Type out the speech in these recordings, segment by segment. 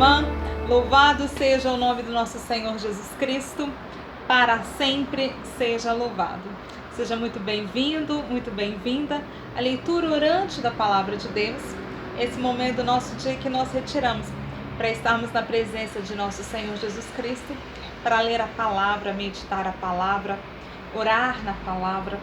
irmã. Louvado seja o nome do nosso Senhor Jesus Cristo, para sempre seja louvado. Seja muito bem-vindo, muito bem-vinda à leitura orante da Palavra de Deus. Esse momento do nosso dia que nós retiramos para estarmos na presença de nosso Senhor Jesus Cristo, para ler a Palavra, meditar a Palavra, orar na Palavra,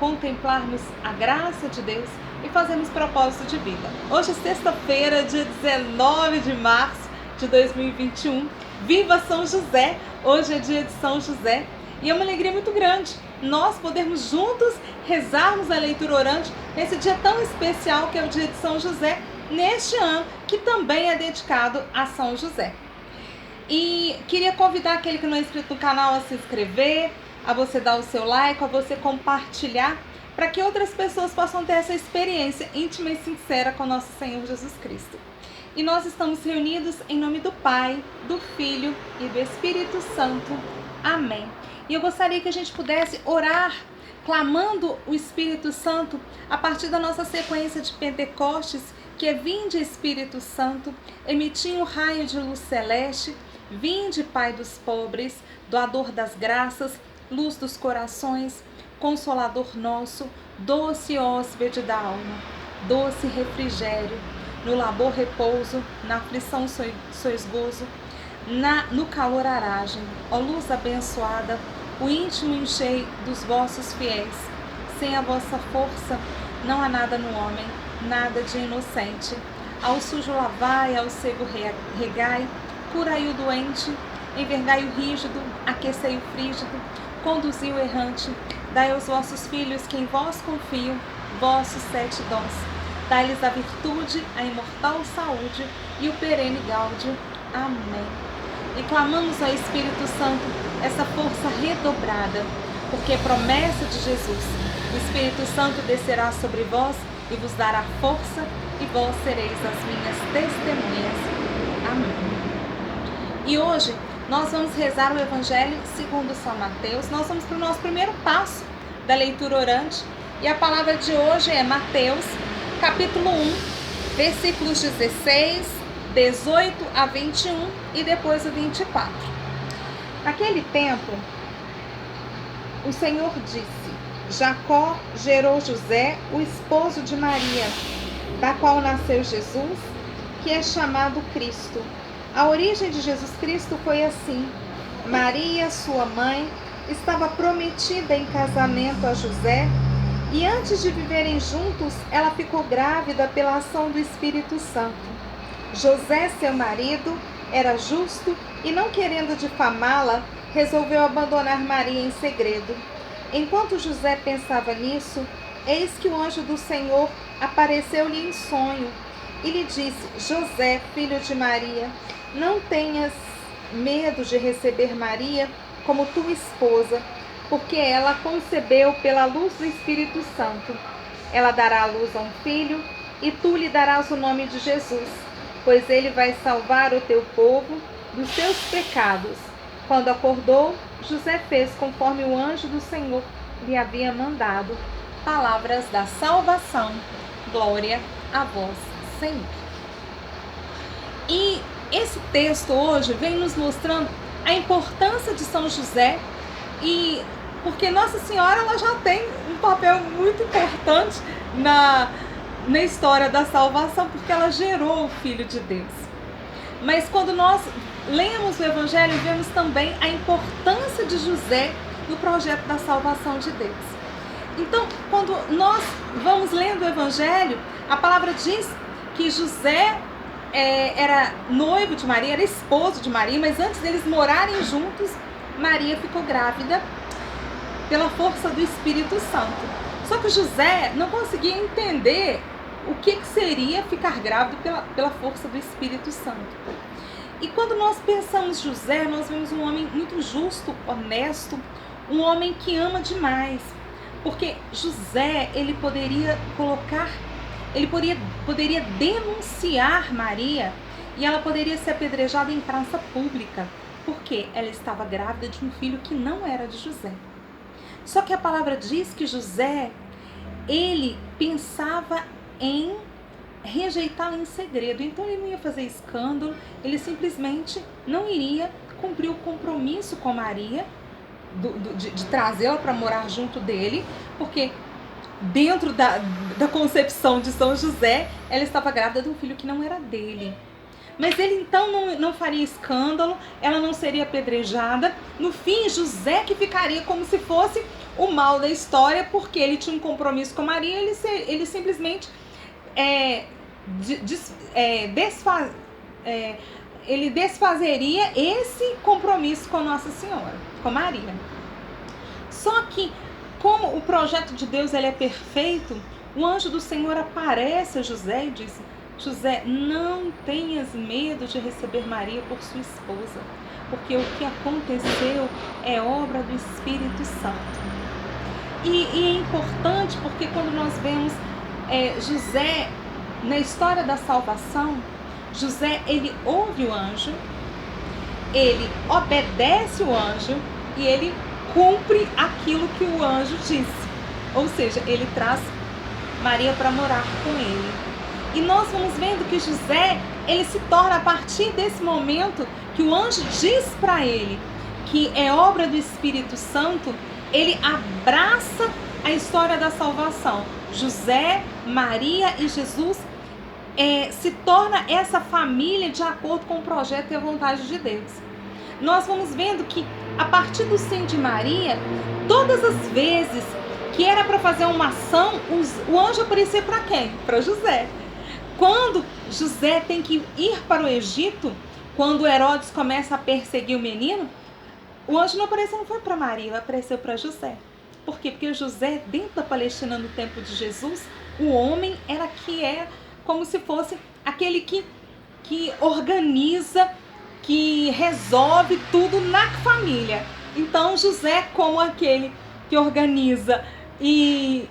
contemplarmos a graça de Deus e fazermos propósito de vida. Hoje é sexta-feira, dia 19 de março de 2021. Viva São José! Hoje é dia de São José e é uma alegria muito grande nós podermos juntos rezarmos a leitura orante nesse dia tão especial que é o dia de São José, neste ano que também é dedicado a São José. E queria convidar aquele que não é inscrito no canal a se inscrever, a você dar o seu like, a você compartilhar, para que outras pessoas possam ter essa experiência íntima e sincera com nosso Senhor Jesus Cristo. E nós estamos reunidos em nome do Pai, do Filho e do Espírito Santo. Amém. E eu gostaria que a gente pudesse orar, clamando o Espírito Santo, a partir da nossa sequência de Pentecostes, que é: vinde Espírito Santo, emitir um raio de luz celeste, vinde Pai dos pobres, doador das graças, luz dos corações, consolador nosso, doce hóspede da alma, doce refrigério, no labor repouso, na aflição sois gozo, no calor aragem, ó luz abençoada, o íntimo enchei dos vossos fiéis. Sem a vossa força não há nada no homem, nada de inocente. Ao sujo lavai, ao cego regai, curai o doente, envergai o rígido, aquecei o frígido, conduzi o errante, dai aos vossos filhos que em vós confiam, vossos 7 dons. Dai-lhes a virtude, a imortal saúde e o perene gáudio. Amém. E clamamos ao Espírito Santo essa força redobrada, porque é promessa de Jesus: o Espírito Santo descerá sobre vós e vos dará força, e vós sereis as minhas testemunhas. Amém. E hoje nós vamos rezar o Evangelho segundo São Mateus. Nós vamos para o nosso primeiro passo da leitura orante. E a palavra de hoje é Mateus, capítulo 1, versículos 16, 18 a 21 e depois o 24. Naquele tempo, o Senhor disse: Jacó gerou José, o esposo de Maria, da qual nasceu Jesus, que é chamado Cristo. A origem de Jesus Cristo foi assim: Maria, sua mãe, estava prometida em casamento a José, e antes de viverem juntos, ela ficou grávida pela ação do Espírito Santo. José, seu marido, era justo e, não querendo difamá-la, resolveu abandonar Maria em segredo. Enquanto José pensava nisso, eis que o anjo do Senhor apareceu-lhe em sonho e lhe disse: José, filho de Maria, não tenhas medo de receber Maria como tua esposa, porque ela concebeu pela luz do Espírito Santo. Ela dará à luz a um filho, e tu lhe darás o nome de Jesus, pois ele vai salvar o teu povo dos seus pecados. Quando acordou, José fez conforme o anjo do Senhor lhe havia mandado. Palavras da salvação. Glória a vós, Senhor. E esse texto hoje vem nos mostrando a importância de São José, e porque Nossa Senhora ela já tem um papel muito importante na história da salvação, porque ela gerou o Filho de Deus. Mas quando nós lemos o Evangelho, vemos também a importância de José no projeto da salvação de Deus. Então, quando nós vamos lendo o Evangelho, a palavra diz que José era noivo de Maria, era esposo de Maria, mas antes deles morarem juntos, Maria ficou grávida pela força do Espírito Santo. Só que José não conseguia entender o que seria ficar grávido pela força do Espírito Santo. E quando nós pensamos José, nós vemos um homem muito justo, honesto, um homem que ama demais. Porque José, ele poderia denunciar Maria e ela poderia ser apedrejada em praça pública, porque ela estava grávida de um filho que não era de José. Só que a palavra diz que José, ele pensava em rejeitá-la em segredo. Então ele não ia fazer escândalo, ele simplesmente não iria cumprir o compromisso com Maria, de trazê-la para morar junto dele, porque dentro da concepção de São José, ela estava grávida de um filho que não era dele. Mas ele então não faria escândalo, ela não seria apedrejada. No fim, José que ficaria como se fosse o mal da história, porque ele tinha um compromisso com Maria, ele simplesmente ele desfazeria esse compromisso com Nossa Senhora, com Maria. Só que, como o projeto de Deus ele é perfeito, o anjo do Senhor aparece a José e diz: José, não tenhas medo de receber Maria por sua esposa, porque o que aconteceu é obra do Espírito Santo. E é importante porque quando nós vemos José na história da salvação, José ele ouve o anjo, ele obedece o anjo e ele cumpre aquilo que o anjo disse. Ou seja, ele traz Maria para morar com ele. E nós vamos vendo que José, ele se torna, a partir desse momento que o anjo diz para ele que é obra do Espírito Santo, ele abraça a história da salvação. José, Maria e Jesus se torna essa família de acordo com o projeto e a vontade de Deus. Nós vamos vendo que a partir do sim de Maria, todas as vezes que era para fazer uma ação, o anjo aparecia para quem? Para José. Quando José tem que ir para o Egito, quando Herodes começa a perseguir o menino, o anjo não apareceu, não foi para Maria, apareceu para José. Por quê? Porque José, dentro da Palestina, no tempo de Jesus, o homem era como se fosse aquele que organiza, que resolve tudo na família. Então José, como aquele que organiza e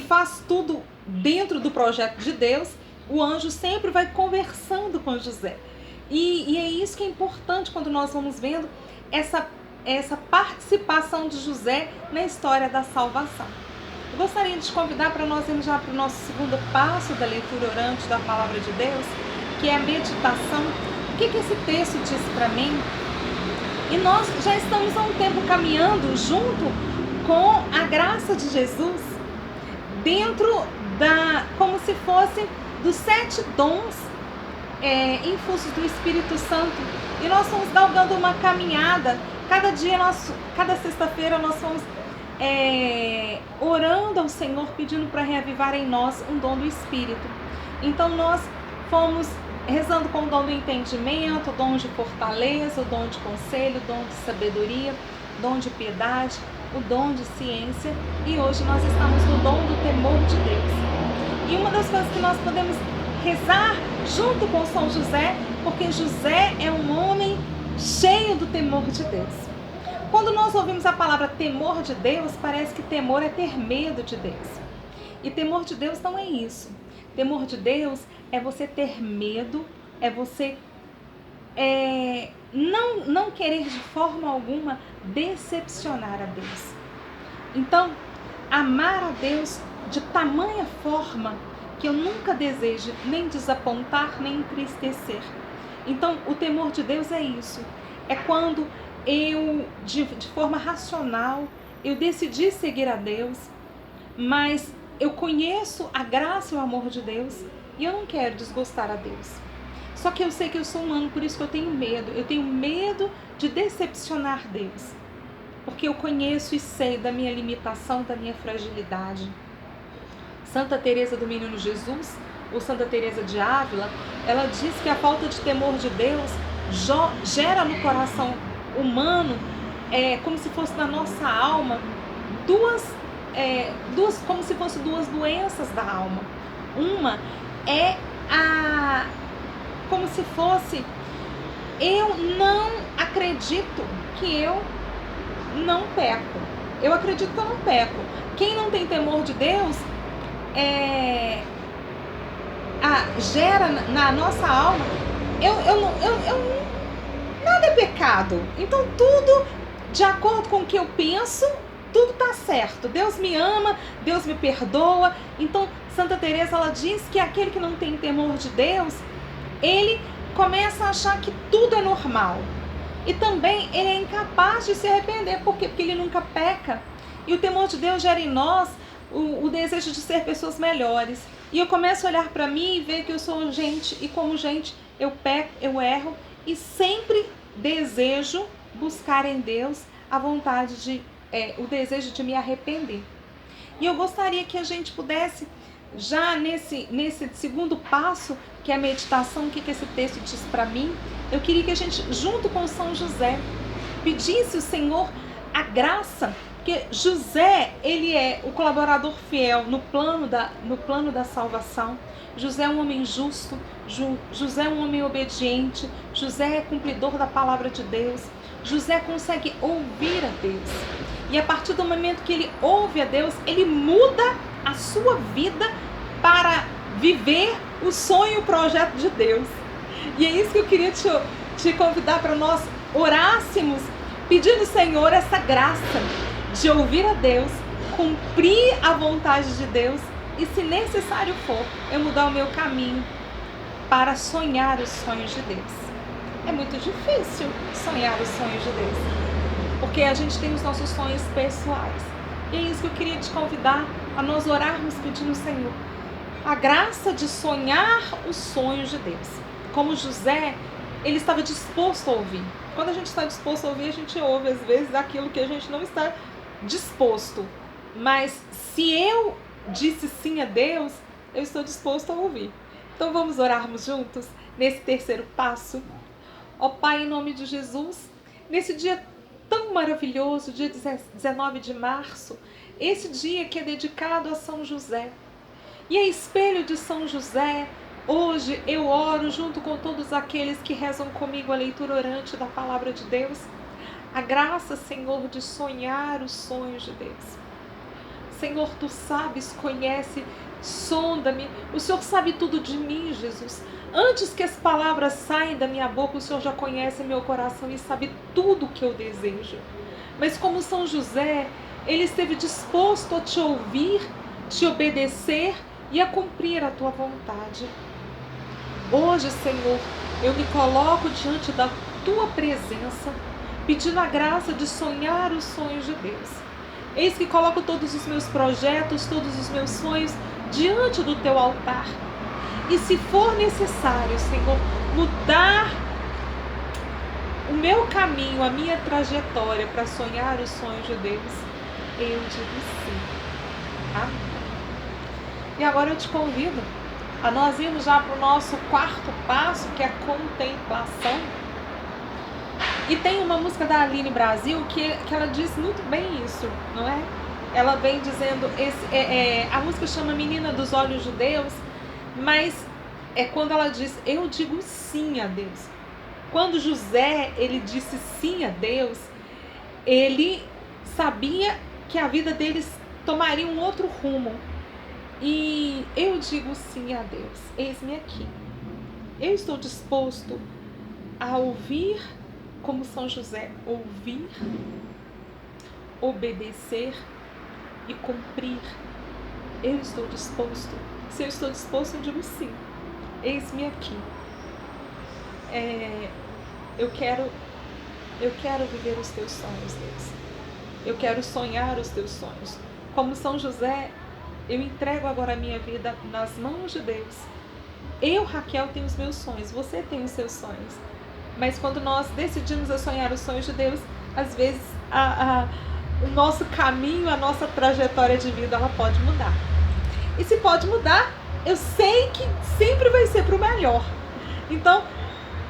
faz tudo dentro do projeto de Deus, o anjo sempre vai conversando com José. E é isso que é importante quando nós vamos vendo essa participação de José na história da salvação. Eu gostaria de te convidar para nós irmos já para o nosso segundo passo da leitura orante da Palavra de Deus, que é a meditação. O que esse texto diz para mim? E nós já estamos há um tempo caminhando junto com a graça de Jesus, dentro como se fosse dos 7 dons infusos do Espírito Santo. E nós fomos galgando uma caminhada. Cada dia, cada sexta-feira, nós fomos orando ao Senhor, pedindo para reavivar em nós um dom do Espírito. Então nós fomos rezando com o dom do entendimento, o dom de fortaleza, o dom de conselho, o dom de sabedoria, o dom de piedade, o dom de ciência. E hoje nós estamos no dom do temor de Deus. E uma das coisas que nós podemos rezar junto com São José, porque José é um homem cheio do temor de Deus. Quando nós ouvimos a palavra temor de Deus, parece que temor é ter medo de Deus. E temor de Deus não é isso. Temor de Deus é você ter medo, é você não querer de forma alguma decepcionar a Deus. Então, amar a Deus de tamanha forma que eu nunca deseje nem desapontar, nem entristecer. Então, o temor de Deus é isso. É quando eu, de forma racional, eu decidi seguir a Deus, mas eu conheço a graça e o amor de Deus e eu não quero desgostar a Deus. Só que eu sei que eu sou humano, por isso que eu tenho medo. Eu tenho medo de decepcionar Deus, porque eu conheço e sei da minha limitação, da minha fragilidade. Santa Teresa do Menino Jesus, ou Santa Teresa de Ávila, ela diz que a falta de temor de Deus gera no coração humano, como se fosse na nossa alma, como se fossem duas doenças da alma. Uma é como se fosse: eu não acredito que eu não peco. Eu acredito que eu não peco. Quem não tem temor de Deus gera na nossa alma, nada é pecado. Então tudo de acordo com o que eu penso, tudo tá certo, Deus me ama, Deus me perdoa. Então Santa Teresa, ela diz que aquele que não tem temor de Deus, ele começa a achar que tudo é normal. E também ele é incapaz de se arrepender. Por quê? Porque ele nunca peca. E o temor de Deus gera em nós o desejo de ser pessoas melhores. E eu começo a olhar para mim e ver que eu sou gente, e como gente eu peco, eu erro, e sempre desejo buscar em Deus a vontade de, o desejo de me arrepender. E eu gostaria que a gente pudesse, já nesse segundo passo, que é a meditação, o que esse texto diz para mim, eu queria que a gente, junto com São José, pedisse ao Senhor a graça, porque José, ele é o colaborador fiel no plano da salvação. José é um homem justo, José é um homem obediente, José é cumpridor da palavra de Deus, José consegue ouvir a Deus. E a partir do momento que ele ouve a Deus, ele muda a sua vida para viver o sonho e o projeto de Deus. E é isso que eu queria te convidar para nós orássemos, pedindo, Senhor, essa graça de ouvir a Deus, cumprir a vontade de Deus e, se necessário for, eu mudar o meu caminho para sonhar os sonhos de Deus. É muito difícil sonhar os sonhos de Deus, porque a gente tem os nossos sonhos pessoais. E é isso que eu queria te convidar a nós orarmos pedindo, Senhor, a graça de sonhar os sonhos de Deus. Como José, ele estava disposto a ouvir. Quando a gente está disposto a ouvir, a gente ouve às vezes aquilo que a gente não está disposto. Mas se eu disse sim a Deus, eu estou disposto a ouvir. Então vamos orarmos juntos nesse terceiro passo. Ó Pai, em nome de Jesus, nesse dia tão maravilhoso, dia 19 de março, esse dia que é dedicado a São José. E a espelho de São José, hoje eu oro junto com todos aqueles que rezam comigo a leitura orante da Palavra de Deus, a graça, Senhor, de sonhar os sonhos de Deus. Senhor, Tu sabes, conhece, sonda-me, o Senhor sabe tudo de mim, Jesus. Antes que as palavras saiam da minha boca, o Senhor já conhece meu coração e sabe tudo o que eu desejo. Mas como São José, ele esteve disposto a Te ouvir, Te obedecer e a cumprir a Tua vontade. Hoje, Senhor, eu me coloco diante da Tua presença, pedindo a graça de sonhar os sonhos de Deus. Eis que coloco todos os meus projetos, todos os meus sonhos diante do Teu altar. E se for necessário, Senhor, mudar o meu caminho, a minha trajetória para sonhar os sonhos de Deus, eu digo sim. Amém. E agora eu te convido a nós irmos já para o nosso quarto passo, que é a contemplação. E tem uma música da Aline Brasil que ela diz muito bem isso, não é? Ela vem dizendo, a música chama Menina dos Olhos de Deus, mas é quando ela diz, eu digo sim a Deus. Quando José, ele disse sim a Deus, ele sabia que a vida deles tomaria um outro rumo. E eu digo sim a Deus, eis-me aqui. Eu estou disposto a ouvir como São José, ouvir, obedecer e cumprir. Eu estou disposto. Se eu estou disposto, eu digo sim. Eis-me aqui. Eu quero viver os Teus sonhos, Deus. Eu quero sonhar os Teus sonhos. Como São José, eu entrego agora a minha vida nas mãos de Deus. Eu, Raquel, tenho os meus sonhos, você tem os seus sonhos. Mas quando nós decidimos a sonhar os sonhos de Deus, às vezes o nosso caminho, a nossa trajetória de vida, ela pode mudar. E se pode mudar, eu sei que sempre vai ser para o melhor. Então,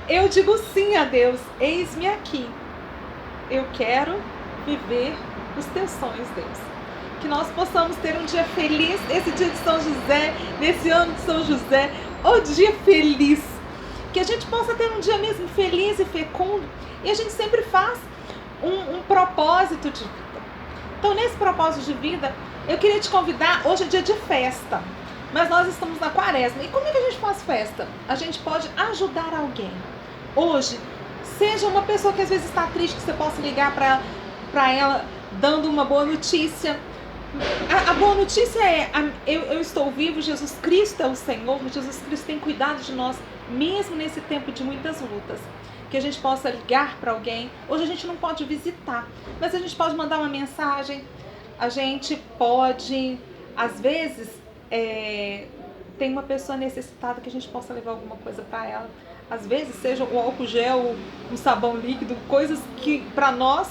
eu digo sim a Deus, eis-me aqui. Eu quero viver os Teus sonhos, Deus. Que nós possamos ter um dia feliz, esse dia de São José, nesse ano de São José, o dia feliz. Que a gente possa ter um dia mesmo feliz e fecundo. E a gente sempre faz um propósito de vida. Então, nesse propósito de vida, eu queria te convidar, hoje é dia de festa, mas nós estamos na quaresma. E como é que a gente faz festa? A gente pode ajudar alguém. Hoje, seja uma pessoa que às vezes está triste, que você possa ligar para ela dando uma boa notícia. A boa notícia é, eu estou vivo, Jesus Cristo é o Senhor, Jesus Cristo tem cuidado de nós, mesmo nesse tempo de muitas lutas. Que a gente possa ligar para alguém. Hoje a gente não pode visitar, mas a gente pode mandar uma mensagem, a gente pode, às vezes, tem uma pessoa necessitada que a gente possa levar alguma coisa para ela. Às vezes, seja o álcool gel, um sabão líquido, coisas que para nós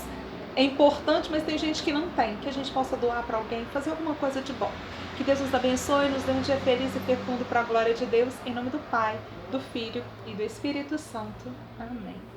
é importante, mas tem gente que não tem, que a gente possa doar para alguém, fazer alguma coisa de bom. Que Deus nos abençoe, nos dê um dia feliz e fecundo para a glória de Deus, em nome do Pai, do Filho e do Espírito Santo. Amém.